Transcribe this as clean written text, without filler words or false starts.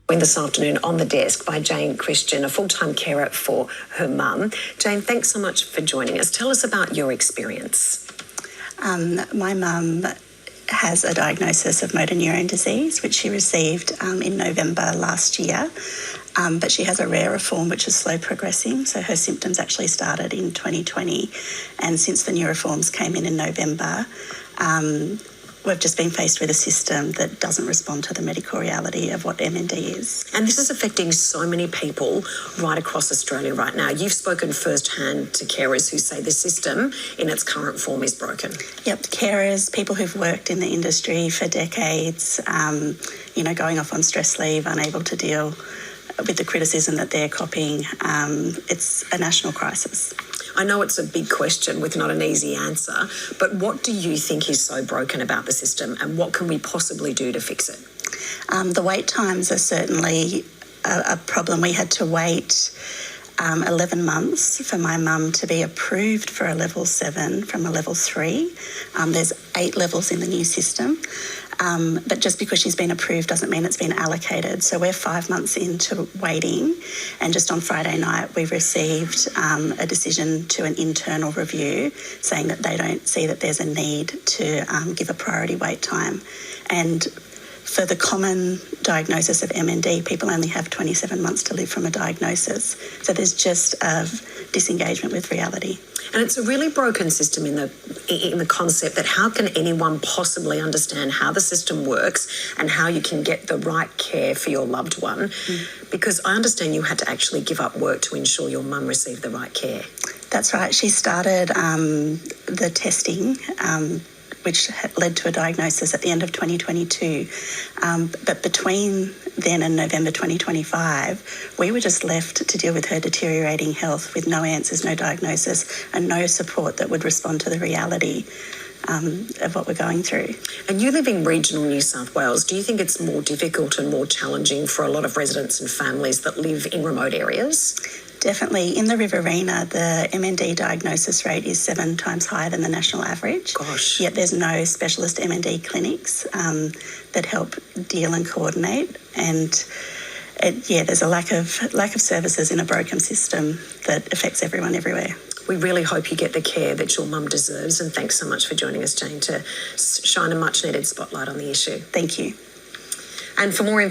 This afternoon on the desk by Jayne Christian, a full-time carer for her mum. Jayne, thanks so much for joining us. Tell us about your experience. My mum has a diagnosis of motor neurone disease, which she received in November last year. But she has a rarer form, which is slow progressing. So her symptoms actually started in 2020. And since the neuroforms came in November, we've just been faced with a system that doesn't respond to the medical reality of what MND is. And this is affecting so many people right across Australia right now. You've spoken firsthand to carers who say the system in its current form is broken. Yep, carers, people who've worked in the industry for decades, going off on stress leave, unable to deal with the criticism that they're copying. It's a national crisis. I know it's a big question with not an easy answer, but what do you think is so broken about the system and what can we possibly do to fix it? The wait times are certainly a problem. We had to wait 11 months for my mum to be approved for a level 7 from a level 3. There's 8 levels in the new system. But just because she's been approved doesn't mean it's been allocated. So we're 5 months into waiting, and just on Friday night we received a decision to an internal review saying that they don't see that there's a need to give a priority wait time. And for the common diagnosis of MND, people only have 27 months to live from a diagnosis. So there's just a disengagement with reality. And it's a really broken system in the concept that how can anyone possibly understand how the system works and how you can get the right care for your loved one? Because I understand you had to actually give up work to ensure your mum received the right care. That's right. She started the testing, which led to a diagnosis at the end of 2022. But between then and November 2025, we were just left to deal with her deteriorating health with no answers, no diagnosis, and no support that would respond to the reality of what we're going through. And you live in regional New South Wales. Do you think it's more difficult and more challenging for a lot of residents and families that live in remote areas? Definitely. In the Riverina, the MND diagnosis rate is 7 times higher than the national average. Gosh. Yet there's no specialist MND clinics that help deal and coordinate. And there's a lack of services in a broken system that affects everyone everywhere. We really hope you get the care that your mum deserves. And thanks so much for joining us, Jayne, to shine a much needed spotlight on the issue. Thank you. And for more